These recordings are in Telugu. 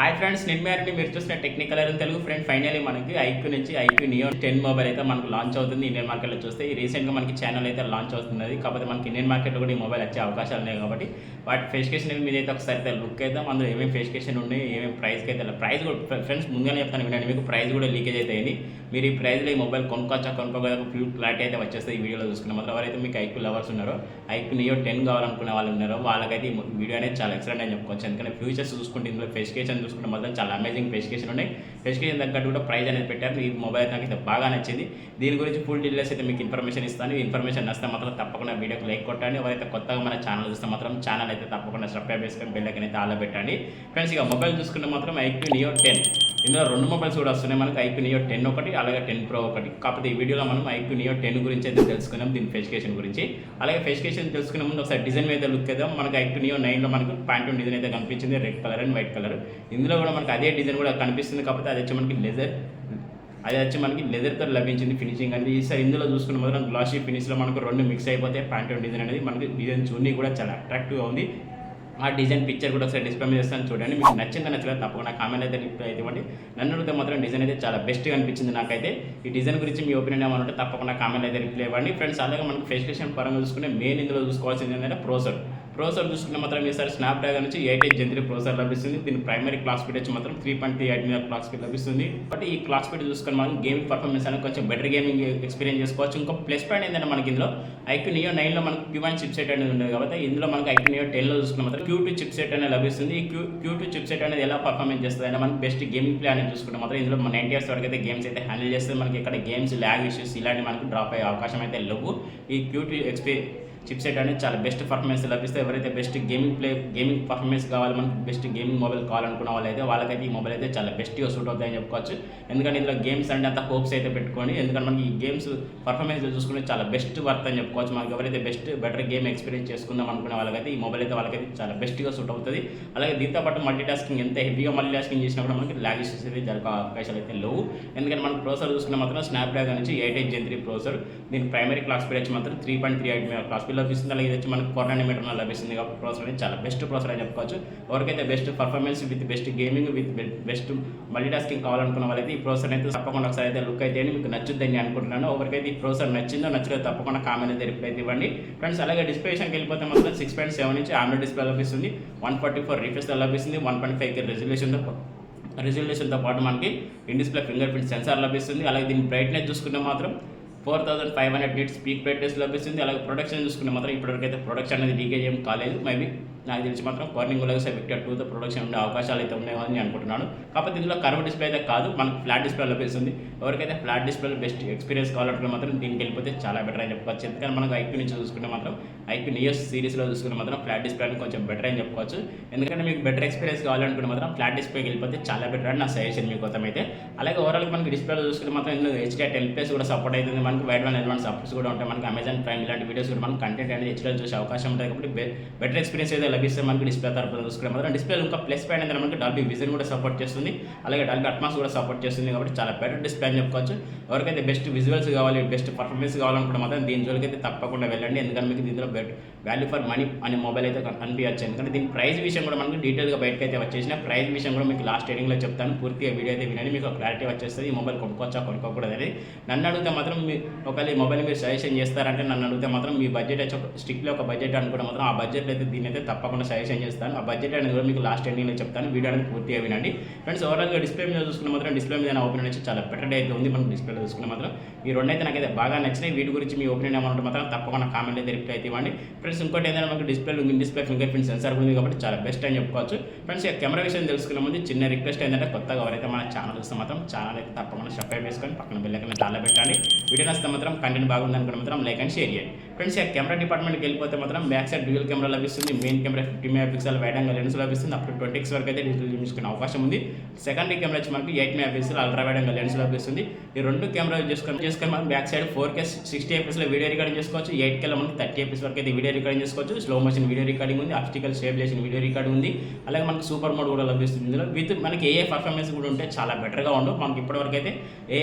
హాయ్ ఫ్రెండ్స్, నేను మీరు చూసిన టెక్నికల్ అని తెలుగు ఫ్రెండ్. ఫైనల్లీ మనకి ఐక్యూ నుంచి ఐక్యూ నియో 10 మొబైల్ అయితే మనకు లాంచ్ అవుతుంది ఇండియన్ మార్కెట్లో. చూస్తే ఈ రీసెంట్గా మనకి ఛానల్ అయితే లాంచ్ అవుతున్నది. కాకపోతే మనకి ఇండియన్ మార్కెట్లో కూడా ఈ మొబైల్ వచ్చే అవకాశాలు ఉన్నాయి కాబట్టి వాటి ఫెసిఫికేషన్ మీద అయితే ఒకసారి అయితే లుక్ అయితే అందులో ఏమేమి ఫెసిఫికేషన్ ఉన్నాయి, ఏమేమి ప్రైస్కి అయితే ప్రైస్ కూడా ఫ్రెండ్స్ ముందుగానే చెప్తాను వినండి. మీకు ప్రైస్ కూడా లీకేజ్ అయితే అయింది. మీరు ఈ ప్రైస్లో ఈ మొబైల్ కొనుక్కోగల ఫుల్ క్లారిటీ అయితే వచ్చేస్తుంది ఈ వీడియోలో చూసుకున్న మాత్రం. ఎవరైతే మీకు ఐక్యూ లవర్స్ ఉన్నారో, ఐక్యూ నియో 10 కావాలనుకునే వాళ్ళు ఉన్నారో వాళ్ళకైతే ఈ వీడియో అనేది చాలా ఎక్సలెంట్ అని చెప్పుకోవచ్చు. ఎందుకంటే ఫ్యూచర్స్ చూసుకుంటే ఇందులో ఫెసిఫికేషన్ చూసుకుంటే మాత్రం చాలా అమేజింగ్ ఫెసిఫికేషన్ ఉన్నాయి. ఫెసిఫికేషన్ తగ్గట్టు కూడా ప్రైస్ అనేది పెట్టారు. ఈ మొబైల్ నాకు అయితే బాగా నచ్చింది. దీని గురించి ఫుల్ డీటెయిల్స్ అయితే మీకు ఇన్ఫర్మేషన్ ఇస్తాను. ఈ ఇన్ఫర్మేషన్ నచ్చితే మాత్రం తప్పకుండా వీడియోకి లైక్ కొట్టండి. ఎవరైతే కొత్తగా మన ఛానల్ చూస్తే మాత్రం ఛానల్ అయితే తప్పకుండా సబ్స్క్రైబ్ చేసుకొని బెల్ ఐకాన్ అయితే ఆల్ పెట్టండి. ఫ్రెండ్స్, ఇక మొబైల్ చూసుకుంటే మాత్రం ఐక్యూ నియో 10 ఇందులో 2 మొబైల్స్ కూడా వస్తున్నాయి మనకు. ఐక్యూ నియో 10 ఒకటి, అలాగే 10 Pro ఒకటి. కాకపోతే ఈ వీడియోలో మనం ఐక్యూ నియో 10 గురించి అయితే తెలుసుకున్నాం, దీని ఫెసిఫికేషన్ గురించి. అలాగే ఫెసిఫికేషన్ తెలుసుకునే ముందు ఒకసారి డిజైన్ మీద లుక్ వేద్దాం. మనకు ఐక్యూ నియో 9లో మనకు ప్యాంటూన్ డిజైన్ అయితే కనిపించింది, red colour and white colour. ఇందులో కూడా మనకు అదే డిజైన్ కూడా కనిపిస్తుంది. కాకపోతే అది వచ్చి మనకి లెదర్తో లభించింది ఫినిషింగ్ అనేది. ఈసారి ఇందులో చూసుకున్న మాత్రం గ్లాసీ ఫినిష్లో మనకు 2 మిక్స్ అయిపోతే ప్యాంటూన్ డిజైన్ అనేది మనకి డిజైన్ చూడడానికి కూడా చాలా అట్రాక్టివ్గా ఉంది. ఆ డిజైన్ పిక్చర్ కూడా ఒకసారి డిస్ప్లే మీద ఇస్తాను చూడండి. మీకు నచ్చిందా నచ్చలేదు తప్పకుండా కామెంట్ అయితే రిప్లై అయితే ఇవ్వండి. నన్ను అడిగితే మాత్రం డిజైన్ అయితే చాలా బెస్ట్గా అనిపించింది నాకైతే. ఈ డిజైన్ గురించి మీ ఒపీనియన్ ఏమైనా ఉంటే తప్పకుండా కామెంట్ అయితే రిప్లై ఇవ్వండి. ఫ్రెండ్స్, అలాగే మనకు ఫెసిఫికేషన్ పరంగా చూసుకుంటే మెయిన్ ఇందులో చూసుకోవాల్సింది ఏంటంటే ప్రోసెసర్ చూసుకుంటే మాత్రం ఈసారి స్నాప్డ్రాగన్ నుంచి 8 Gen 3 ప్రాసెసర్ లభిస్తుంది. దీని ప్రైమరీ క్లాక్ స్పీడ్ వచ్చి మాత్రం 3.38 MHz క్లాక్ స్పీడ్ లభిస్తుంది. బట్ ఈ క్లాక్ స్పీడ్ చూసుకొని మనం గేమింగ్ పర్ఫార్మెన్స్ అనేది కొంచెం బెటర్ గేమింగ్ ఎక్స్పీరియన్స్ చేసుకోవచ్చు. ఇంకో ప్లస్ పాయింట్ ఏంటంటే మనకి ఇందులో ఐక్యూ నియో 9లో మనకు Q1 చిప్ సెట్ అనేది ఉండేది కాబట్టి ఇందులో మనకి ఐక్యూ నియో 10లో చూసుకున్న మాత్రం Q2 చిప్ సెట్ అనేది లభిస్తుంది. ఈ Q2 చిప్ సెట్ అనేది ఎలా పర్ఫార్మెన్స్ చేస్తుంది అంటే మనకి బెస్ట్ గేమింగ్ ప్లే అనేది చూసుకుంటే మాత్రం ఇందులో 90 Hz వరకు అయితే గేమ్స్ అయితే హ్యాండిల్ చేస్తుంది. మనకి ఇక్కడ గేమ్స్ ల్యాగ్ ఇష్యూస్ ఇలాంటి మనకు డ్రాప్ అయ్యే అవకాశం అయితే లేవు. ఈ Q2 చిప్ సెట్ అనేది చాలా బెస్ట్ పర్ఫార్మెన్స్ లభిస్తే ఎవరైతే బెస్ట్ గేమింగ్ పర్ఫార్మెన్స్ కావాలి, మనకి బెస్ట్ గేమింగ్ మొబైల్ కావాలనుకున్న వాళ్ళకైతే ఈ మొబైల్ అయితే చాలా బెస్ట్గా సూట్ అవుతాయని చెప్పుకోవచ్చు. ఎందుకంటే ఇందులో గేమ్స్ అంటే అంత హోప్స్ అయితే పెట్టుకోండి. ఎందుకంటే మనకి ఈ గేమ్స్ పర్ఫార్మెన్స్ చూసుకుంటే చాలా బెస్ట్ వర్త్ అని చెప్పుకోవచ్చు. మనకి ఎవరైతే బెటర్ గేమ్ ఎక్స్పీరియన్స్ చేసుకుందాం అనుకునే వాళ్ళకైతే ఈ మొబైల్ అయితే వాళ్ళకైతే చాలా బెస్ట్గా సూట్ అవుతుంది. అలాగే దీంతో పాటు మల్టీ టాస్కింగ్ ఎంత హెవీగా మల్టీ టాస్కింగ్ చేసినా కూడా మనకి ల్యాగ్ ఇష్యూస్ అయితే జరిగే అవకాశాలు అయితే లేవు. ఎందుకంటే మనకు ప్రాసెసర్ చూసుకున్న మాత్రం స్నాప్డ్రాగన్ నుంచి 8 Gen 3 ప్రాసెసర్. దీని ప్రైమరీ క్లాక్ స్పీడ్ వచ్చి మాత్రం 3.38 MHz క్లాక్ స్పీడ్ లభిస్తుంది. అలాగే ఇది మనకు 4 nm లభిస్తుంది కాబట్టి ప్రాసెసర్ అనేది చాలా బెస్ట్ ప్రాసెసర్ అని చెప్పుకోవచ్చు. ఎవరికైతే best performance with best gaming with best multitasking కావాలనుకున్న వాళ్ళైతే ఈ ప్రాసెసర్ అయితే తప్పకుండా ఒకసారి అయితే లుక్ అయితే మీకు నచ్చుద్దని అనుకుంటున్నాను. ఎవరికైతే ఈ ప్రాసెసర్ నచ్చిందో నచ్చలేదు తప్పకుండా కామెంట్ అయితే రిప్లై అయితే ఇవ్వండి. ఫ్రెండ్స్, అలాగే డిస్ప్లే విషయానికి వెళ్ళిపోతే మాత్రం 6.7 ఇంచ్ AMOLED డిస్ప్లే లభిస్తుంది. 144 రిఫ్రెష్ లభిస్తుంది. 1.5K రెజల్యూషన్తో పాటు మనకి in display finger print censor లభిస్తుంది. అలాగే దీని బ్రైట్నెస్ చూసుకుంటే మాత్రం 4500 nits పీక్ బ్రైట్నెస్ లభిస్తుంది. అలాగే ప్రొడక్షన్ చూసుకుంటే మాత్రం ఇప్పటివరకు అయితే ప్రొడక్షన్ అనేది లీకేజ్ ఏం కాలేదు. మేబీ నాకు తెలిసి మాత్రం కార్నింగ్ లెగసీ విక్టర్ 2తో ప్రొడక్షన్ ఉండే అవకాశాలు అయితే ఉన్నాయని నేను అనుకుంటున్నాను. కాకపోతే ఇందులో కర్వ్ డిస్ప్లే అయితే కాదు, మనకు ఫ్లాట్ డిస్ప్లే లభిస్తుంది. ఎవరికైతే ఫ్లాట్ డిస్ప్లే బెస్ట్ ఎక్స్పీరియన్స్ కావాలంటే మాత్రం దీనికి వెళ్ళిపోతే చాలా బెటర్ అని చెప్పుకోవచ్చు. ఎందుకంటే మనకు ఐక్యూ నుంచి చూసుకుంటే మాత్రం ఐక్యూ నియో సిరీస్లో చూసుకుంటే మాత్రం ఫ్లాట్ డిస్ప్లే అని కొంచెం బెటర్ అని చెప్పుకోవచ్చు. ఎందుకంటే మీకు బెటర్ ఎక్స్పీరియన్స్ కావాలనుకుంటే మాత్రం ఫ్లాట్ డిస్ప్లేకి వెళ్ళిపోతే చాలా బెటర్ అని నా సజెషన్ మీకోసం అయితే. అలాగే ఓవరాల్గా మనకి డిస్ప్లేలో చూసుకుంటే మాత్రం ఇందులో HDR10+ కూడా సపోర్ట్ అవుతుంది. మనకి వైడ్ వన్ ఎల్1 సపోర్ట్స్ కూడా ఉంటాయి. మనకి అమెజాన్ ప్రైమ్ ఇలాంటి వీడియోస్ కూడా మనకి కంటెంట్ అనేది HDR చూసే అవకాశం ఉంటుంది. కాబట్టి బెటర్ ఎక్స్పీరియన్స్ అయితే లభిస్తే మనకి డిస్ప్లే తరపున చూసుకుంటే మాత్రం డిస్ప్లేలో ఇంకా ప్లస్ పాయింట్ ఏంటంటే మనకి డాల్బీ విజన్ కూడా సపోర్ట్ చేస్తుంది. అలాగే డాల్బీ అట్మాస్ కూడా సపోర్ట్ చేస్తుంది. కాబట్టి చాలా బెటర్ డిస్ప్లే అని చెప్పుకోవచ్చు. ఎవరికైతే బెస్ట్ విజువల్స్ కావాలి, బెస్ట్ పర్ఫార్మెన్స్ కావాలనుకుంటే మాత్రం దీని జోలికి అయితే తప్పకుండా వెళ్ళండి. ఎందుకంటే మీకు దీంట్లో వాల్యూ ఫర్ మనీ అనే మొబైల్ అయితే కనిపించచ్చు. ఎందుకంటే దీని ప్రైస్ విషయం కూడా మనకి డీటెయిల్గా బయటకు అయితే వచ్చేసిన ప్రైస్ విషయం కూడా మీకు లాస్ట్ ఎడింగ్లో చెప్తాను. పూర్తిగా వీడియో అయితే వినండి, మీకు క్లారిటీ వచ్చేస్తుంది. ఈ మొబైల్ కొనుక్కోవచ్చా కొనుక్కోకూడదు అనేది. నన్ను అడిగితే మాత్రం ఒకవేళ ఈ మొబైల్ మీరు సజెషన్ చేస్తారంటే నన్ను అడిగితే మాత్రం మీ బడ్జెట్ అయితే స్ట్రిక్ట్లీ ఒక బడ్జెట్ అనుకుంటే మాత్రం ఆ బడ్జెట్ అయితే దీని అయితే తప్పకుండా సజెషన్ చేస్తాను. ఆ బడ్జెట్ అనేది కూడా మీకు లాస్ట్ ఎండింగ్లో చెప్తాను. వీడియో అనేది పూర్తిగా వినండి. ఫ్రెండ్స్, ఓవరాల్గా డిస్ప్లే మీద చూసుకున్న మాత్రం డిస్ప్లే మీద నా ఒపీనియన్ వచ్చి చాలా బెటర్ అయితే ఉంది. మనం డిస్ప్లేలో చూసుకున్న మాత్రం ఈ రెండు అయితే నాకైతే బాగా నచ్చినాయి. వీటి గురించి మీ ఒపీనియన్ ఏమంటే మాత్రం తప్పకుండా కామెంట్ అయితే రిప్లై అయితే ఇవ్వండి. ఫ్రెండ్స్, ఇంకోటి ఏంటంటే మనకు డిస్ప్లే ఫింగర్ ప్రింట్ సెన్సార్ ఉంది కాబట్టి చాలా బెస్ట్ అని చెప్పుకోవచ్చు. ఫ్రెండ్స్, ఈ కెమెరా విషయం తెలుసుకునే ముందు చిన్న రిక్వెస్ట్ ఏంటంటే కొత్తగా ఎవరైతే మన ఛానల్ చూస్తే మాత్రం ఛానల్ అయితే తప్పకుండా సబ్స్క్రైబ్ చేసుకొని పక్కన బెల్ ఐకాన్ చాలా పెట్టండి. వీడియో నచ్చితే మాత్రం కంటెంట్ బాగుంది అనుకుంటే మాత్రం లైక్ అండ్ షేర్ చేయండి. ఫ్రెండ్స్, ఈ కెమెరా డిపార్ట్మెంట్కి వెళ్ళిపోతే మాత్రం బ్యాక్ సైడ్ డ్యూయల్ కెమెరా లభిస్తుంది. Main camera 50 MP wide angle lens లభిస్తుంది. అప్ టు 20x వరకు అయితే డిజిటల్ చూసుకునే అవకాశం ఉంది. సెకండరీ కెమెరా వచ్చి మనకి 8 MP ultra wide angle lens లభిస్తుంది. ఈ రెండు కెమెరాలు చేసుకొని మనం back side 4K 60 fps video recording చేసుకోవచ్చు. 8K మనకి 30 fps వరకు అయితే వీడియో రికార్డింగ్ చేసుకోవచ్చు. స్లో మోషన్ వీడియో రికార్డింగ్ ఉంది. ఆప్టికల్ స్టెబిలైజేషన్ వీడియో రికార్డింగ్ ఉంది. అలాగే మనకి సూపర్ మోడ్ కూడా లభిస్తుంది. ఇందులో విత్ మనకి ఏ పర్ఫార్మెన్స్ కూడా ఉంటే చాలా బెటర్గా ఉండవు. మనకి ఇప్పటివరకు అయితే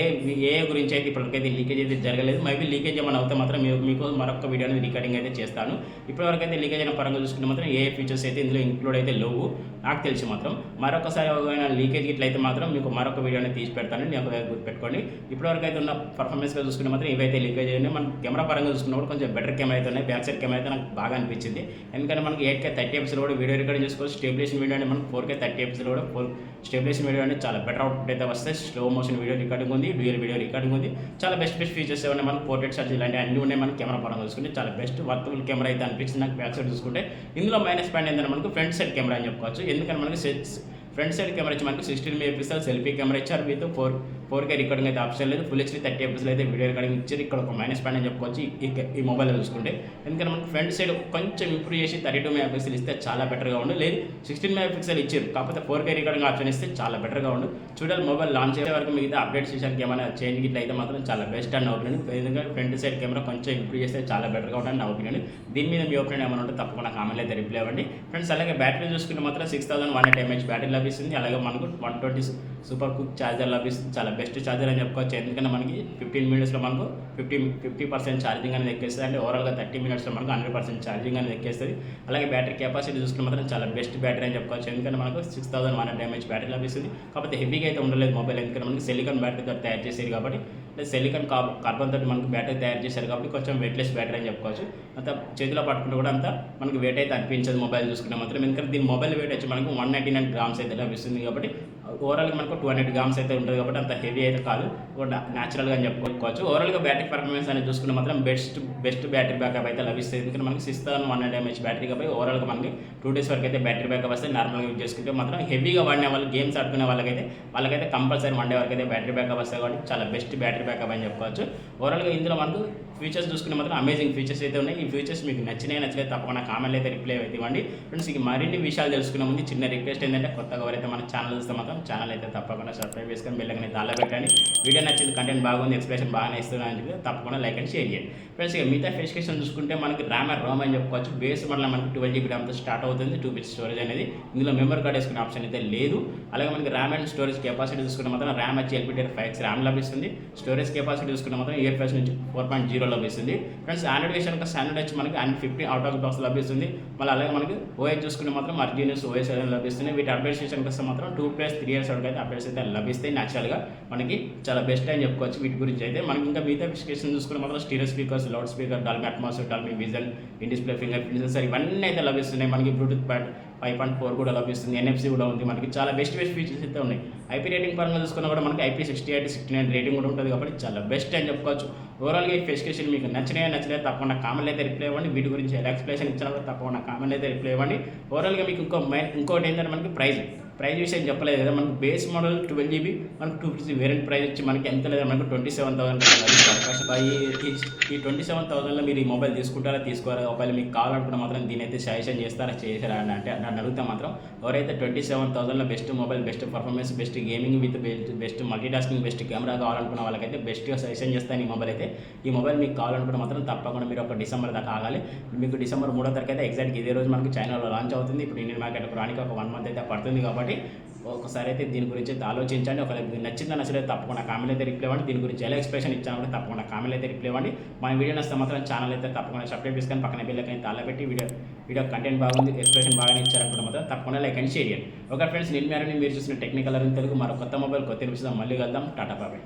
ఏ గురించి అయితే ఇప్పటివరకైతే లీకేజ్ అయితే జరగలేదు. మేబీ లీకేజ్ ఏమైనా అవుతే మాత్రం మీకు మరొక వీడియో అనేది రికార్డింగ్ అయితే చేస్తాను. ఇప్పటివరకు అయితే లీకేజ్ అయిన పరంగా చూసుకుంటే మాత్రం ఏ ఫీచర్స్ అయితే ఇందులో ఇంక్లూడ్ అయితే లేవు. నాకు తెలిసి మాత్రం. మరొకసారి ఏమైనా లీకేజ్ ఇట్లయితే మాత్రం మీకు మరొక వీడియోని తీసి పెడతాను, నేను గుర్తుపెట్టుకోండి. ఇప్పటివరకు అయితే ఉన్న పర్ఫార్మెన్స్గా చూసుకుంటే మాత్రం ఇవైతే లీకేజ్ అయినాయి. మనం కెమెరా పరంగా చూసుకున్నప్పుడు కొంచెం బెటర్ కెమెరా అయితే ఉన్నాయి. బ్యాక్ సైడ్ కెమెరా అయితే నాకు బాగా అనిపించింది. ఎందుకంటే మనకి 8K 30 ఎపిసోడ్ కూడా వీడియో రికార్డింగ్ చేసుకోవచ్చు. స్టేబిలేషన్ వీడియో అంటే మనకు 4K 30 ఎపిసోడ్ కూడా స్టేబిలేషన్ వీడియో అంటే చాలా బెటర్ అవుట్పుట్ అయితే వస్తాయి. స్లో మోషన్ వీడియో రికార్డింగ్ ఉంది, డ్యూయల్ వీడియో రికార్డింగ్ ఉంది. చాలా బెస్ట్ ఫీచర్స్ ఏమన్నా మనకు పోర్ట్రేట్ ఛార్జ్ ఇలాంటి అన్ని ఉన్నాయి. మనకి కెమెరా పరంగా చూసుకుంటే చాలా బెస్ట్ వర్తబుల్ కెమెరా అయితే అనిపించింది నాకు బ్యాక్ సైడ్ చూసుకుంటే. ఇందులో మైనస్ పాయింట్ ఏంటంటే మనకు ఫ్రంట్ సైడ్ కెమెరా అని చెప్పుకోవచ్చు. ఎందుకంటే మనకి ఫ్రంట్ సైడ్ కెమెరా వచ్చి మనకు 16 MP సెల్ఫీ కెమెరా ఇచ్చారు. విత్ 4K రికార్డింగ్ అయితే ఆప్షన్ లేదు. ఫుల్ హెచ్డీ 30 ఎపిసోడ్ అయితే వీడియో రికార్డింగ్ ఇచ్చారు. ఇక్కడ ఒక మైనస్ పాయింట్ అని చెప్పుకోవచ్చు ఈ మొబైల్లో చూసుకుంటే. ఎందుకంటే మనకు ఫ్రంట్ సైడ్ కొంచెం ఇంప్రూవ్ చేసి 32 MP ఇస్తే చాలా బెటర్గా ఉండు. లేదు 16 MP ఇచ్చారు, కాకపోతే 4K రికార్డింగ్ ఆప్షన్ ఇస్తే చాలా బెటర్గా ఉండు. చూడాలి మొబైల్ లాంచ్ అయ్యే వరకు మిగతా అప్డేట్స్ విషయానికి ఏమైనా చేంజ్ ఇట్లా అయితే మాత్రం చాలా బెస్ట్ అని నా ఒపీనియన్. ఎందుకంటే ఫ్రంట్ సైడ్ కెమెరా కొంచెం ఇంప్రూవ్ చేస్తే చాలా బెటర్గా ఉంటుంది నా ఒపీనియన్. దీని మీద మీ ఒపీనియన్ ఏమైనా ఉంటే తప్పకుండా కామెంట్లో అయితే రిప్లై ఇవ్వండి ఫ్రెండ్స్. అలాగే బ్యాటరీ చూసుకుంటే మాత్రం 6100 mAh బ్యాటరీ లభిస్తుంది. అలాగే మనకు 120 సూపర్ క్విక్ ఛార్జర్ లభిస్తుంది. చాలా బెస్ట్ ఛార్జర్ అని చెప్పుకోవచ్చు. ఎందుకంటే మనకి 15 మినిట్స్లో మనకు 50% ఛార్జింగ్ అనేది ఎక్కేస్తుంది. అంటే ఓవరాల్గా 30 మినిట్స్లో మనకు 100% ఛార్జింగ్ అనేది ఎక్కేస్తుంది. అలాగే బ్యాటరీ కెపాసిటీ చూసుకుంటే మాత్రం చాలా బెస్ట్ బ్యాటరీ అని చెప్పుకోవచ్చు. ఎందుకంటే మనకు 6100 mAh బ్యాటరీ లభిస్తుంది. కాకపోతే హెవీగా అయితే ఉండలేదు మొబైల్. ఎందుకంటే మనకి సిలికాన్ బ్యాటరీతో తయారు చేసేది కాబట్టి, సిలికాన్ కార్బన్ తోటి మనకు బ్యాటరీ తయారు చేశారు కాబట్టి కొంచెం వెయిట్లెస్ బ్యాటరీ అని చెప్పుకోవచ్చు. అంత చేతిలో పట్టుకుంటే కూడా అంత మనకి వెయిట్ అయితే అనిపించదు మొబైల్ చూసుకుంటే మాత్రం. ఎందుకంటే దీని మొబైల్ వెయిట్ వచ్చి మనకు 199 గ్రామ్స్ అయితే లభిస్తుంది కాబట్టి ఓవరాల్గా మనకు 200 గ్రామ్స్ అయితే ఉంటుంది కాబట్టి అంత హెవీ అయితే కాదు, న్యాచురల్గా అని చెప్పుకోవచ్చు. ఓవరాల్గా బ్యాటరీ పర్ఫార్మెన్స్ అనేది చూసుకుంటే మాత్రం బెస్ట్ బ్యాటరీ బ్యాకప్ అయితే లభిస్తుంది. ఎందుకంటే మనకి 6100 mAh బ్యాటరీ కాబట్టి ఓవరాల్గా మనకి 2 days వరకు అయితే బ్యాటరీ బ్యాకప్ వస్తే నార్మల్గా యూజ్ చేసుకుంటే మాత్రం హెవీగా వాడిన వాళ్ళు గేమ్స్ ఆడుకునే వాళ్ళకైతే కంపల్సరీ 1 day వరకు అయితే బ్యాటరీ బ్యాకప్ వస్తాయి కాబట్టి చాలా బెస్ట్ బ్యాటరీ బ్యాకప్ అని చెప్పుకోవచ్చు. ఓవరాల్గా ఇందులో మనకు ఫీచర్స్ చూసుకుంటే మాత్రం అమేజింగ్ ఫీచర్స్ అయితే ఉన్నాయి. ఈ ఫీచర్స్ మీకు నచ్చలేదు తప్పకుండా కామెంట్లు అయితే రిప్లై అయితే ఇవ్వండి ఫ్రెండ్స్. ఇక మరిన్ని విషయాలు తెలుసుకునే ముందు చిన్న రిక్వెస్ట్ ఏంటంటే కొత్తగా ఎవరైతే మన ఛానల్ చూస్తే మాత్రం ఛానల్ అయితే తప్పకుండా సబ్స్క్రైబ్ చేసుకొని బెల్ ఐకాన్ అయితే పెట్టండి. వీడియో నచ్చింది, కంటెంట్ బాగుంది, ఎక్స్ప్రెషన్ బాగానే ఇస్తున్నాను అని చెప్పి తప్పకుండా లైక్ అండ్ షేర్ చేయండి ఫ్రెండ్స్. ఇక మిగతా స్పెసిఫికేషన్ చూసుకుంటే మనకి ర్యామ్ అండ్ రోమ్ అని చెప్పుకోవచ్చు. బేస్ మళ్ళీ మనకి 12 GB ర్యామ్తో స్టార్ట్ అవుతుంది. 2 bit స్టోరేజ్ అనేది. ఇందులో మెమరీ కార్డ్ వేసుకునే ఆప్షన్ అయితే లేదు. అలాగే మనకి ర్యామ్ అండ్ స్టోరేజ్ కెపాసిటీ చూసుకుంటే మాత్రం ర్యామ్ వచ్చి LPDDR5X ర్యామ్ లభిస్తుంది. స్టోరేజ్ కెపాసిటీ చూసుకుంటే మాత్రం UFS నుంచి 4.0 లభిస్తుంది ఫ్రెండ్స్. ఆండ్రాయిడ్ విషయానికి స్టాండర్డ్ వచ్చి మనకి 50 అవుట్ ఆఫ్ బాక్స్ లభిస్తుంది. మళ్ళీ అలాగే మనకి OS చూసుకుంటే మాత్రం అర్జీనియస్ OS అనేది లభిస్తుంది. వీటి అప్డేట్స్ విషయానికి వస్తే మాత్రం 2+3 years వరకు అయితే అప్డేట్స్ అయితే లభిస్తాయి. న్యాచురల్గా మనకి చాలా బెస్ట్ అని చెప్పుకోవచ్చు వీటి గురించి అయితే. మనకి ఇంకా మిగతా స్పెసిఫికేషన్ చూసుకుంటే మాత్రం stereo speakers, loud speaker, Dolby Atmos, Dolby vision, in display finger print censor ఇవన్నీ అయితే లభిస్తున్నాయి. మనకి బ్లూటూత్ 5.4 కూడా లభిస్తుంది. NFC కూడా ఉంది. మనకి చాలా బెస్ట్ ఫీచర్స్ అయితే ఉన్నాయి. IP రేటింగ్ పరంగా చూసుకున్నా కూడా మనకి IP68, 69 రేటింగ్ కూడా ఉంటుంది కాబట్టి చాలా బెస్ట్ అని చెప్పుకోవచ్చు. ఓవరాల్గా ఈ స్పెసిఫికేషన్ మీకు నచ్చలేదు తప్పకుండా కామెంట్ అయితే రిప్లై ఇవ్వండి. వీటి గురించి ఎలా ఎక్స్ప్లెనేషన్ ఇచ్చినా కూడా తప్పకుండా కామెంట్ అయితే రిప్లై ఇవ్వండి. ఓవరాల్గా మీకు ఇంకోటి ఏంటంటే మనకి ప్రైస్ విషయం చెప్పలేదు కదా. మనకు బేస్ మోడల్ 12 GB మనకు 250 వేరియంట్ ప్రైస్ వచ్చి మనకి ఎంత లేదా మనకు 27,000 అవకాశం. ఈ 27,000లో మీరు ఈ మొబైల్ తీసుకుంటారా తీసుకోరా, ఒకవేళ మీకు కావాలనుకుంటే మాత్రం దీని అయితే సజెషన్ చేసారా అంటే నన్ను అడిగితే మాత్రం ఎవరైతే 27,000లో best mobile, best performance, best gaming with best multitasking, best camera కావాలనుకున్న వాళ్ళకైతే బెస్ట్గా సజెషన్ చేస్తాను ఈ మొబైల్ అయితే. ఈ మొబైల్ మీకు కావాలనుకుంటే మాత్రం తప్పకుండా మీరు ఒక డిసెంబర్ దాకా ఆగాలి. మీకు డిసెంబర్ 3వ తారీఖు అయితే ఎగ్జాక్ట్గా ఇదే రోజు మనకి చైనాలో లాంచ్ అవుతుంది. ఇప్పుడు ఇండియన్ మార్కెట్ రానికి ఒక 1 month అయితే పడుతుంది కాబట్టి ఒకసారి అయితే దీని గురించి అయితే ఆలోచించండి. ఒకవేళ మీకు నచ్చలేదు తప్పకుండా కామెంట్ అయితే రిప్లై ఇవ్వండి. దీని గురించి ఎలా ఎక్స్ప్రెషన్ ఇచ్చాను కూడా తప్పకుండా కామెంట్ అయితే రిప్లై ఇవ్వండి. మన వీడియో నచ్చితే మాత్రం ఛానల్ అయితే తప్పకుండా సబ్స్క్రైబ్ చేసుకొని పక్కన బెల్ ఐకాన్ అయితే పెట్టి వీడియో కంటెంట్ బాగుంది, ఎక్స్ప్రెషన్ బాగానే ఇచ్చారనుకుంటే మాత్రం తప్పకుండా లైక్ అండ్ షేర్ చేయండి. ఓకే ఫ్రెండ్స్, మీరు చూసిన టెక్నికల్ తెలుగు మరో కొత్త మొబైల్ కొత్త విషయం మళ్ళీ కలుద్దాం. టాటా బాబాయ్.